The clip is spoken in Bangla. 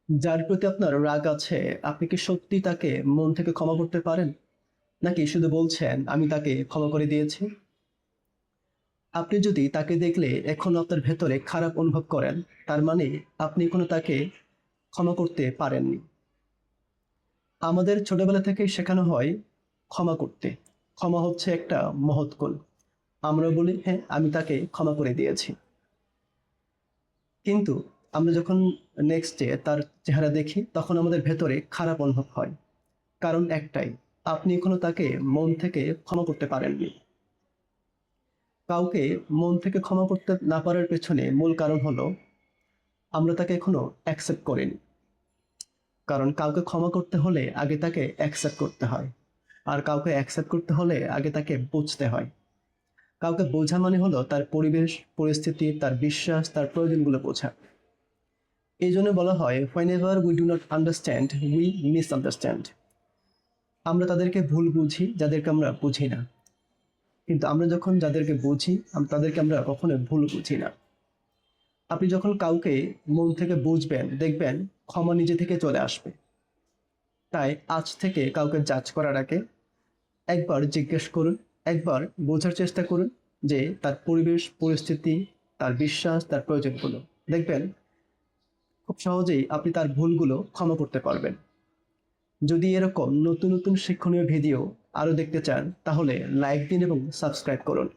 যার প্রতি আপনার রাগ আছে, আপনি কি সত্যি তাকে মন থেকে ক্ষমা করতে পারেন? নাকি শুধু বলছেন, "আমি তাকে ক্ষমা করে দিয়েছি"? আপনি যদি তাকে দেখলে এখনো আপনার ভেতরে খারাপ অনুভব করেন, তার মানে আপনি এখনো তাকে ক্ষমা করতে পারেননি। আমাদের ছোটবেলা থেকেই শেখানো হয় ক্ষমা করতে। ক্ষমা হচ্ছে একটা মহৎ গুণ। আমরা বলি, "হ্যাঁ, আমি তাকে ক্ষমা করে দিয়েছি।" কিন্তু আমরা যখন নেক্সট ডে তার চেহারা দেখি, তখন আমাদের ভেতরে খারাপ অনুভব হয়। কারণ একটাই, আপনি এখনো তাকে মন থেকে ক্ষমা করতে পারেননি। কাউকে মন থেকে ক্ষমা করতে না পারার পেছনে মূল কারণ হলো আমরা তাকে এখনো অ্যাকসেপ্ট করিনি। কারণ কাউকে ক্ষমা করতে হলে আগে তাকে অ্যাকসেপ্ট করতে হয়। আর কাউকে অ্যাকসেপ্ট করতে হলে আগে তাকে বুঝতে হয়। কাউকে বোঝা মানে হলো তার পরিবেশ, পরিস্থিতি, তার বিশ্বাস, তার প্রয়োজনগুলো বোঝা। এইজন্য বলা হয়, "Whenever we do not understand, we misunderstand." আমরা তাদেরকে ভুল বুঝি যাদেরকে আমরা বুঝি না। কিন্তু আমরা যখন যাদেরকে বুঝি, তাদেরকে আমরা কখনোই ভুল বুঝি না। আপনি যখন কাউকে মন থেকে বুঝবেন, দেখবেন ক্ষমা নিজে থেকে চলে আসবে। তাই আজ থেকে কাউকে জাজ করার আগে একবার জিজ্ঞেস করুন, একবার বোঝার চেষ্টা করুন যে তার পরিবেশ, পরিস্থিতি, তার বিশ্বাস, তার প্রয়োজনগুলো। দেখবেন খুব সহজেই আপনি তার ভুলগুলো ক্ষমা করতে পারবেন। যদি এরকম নতুন নতুন শিক্ষণীয় ভিডিও আরো দেখতে চান, তাহলে লাইক দিন এবং সাবস্ক্রাইব করুন।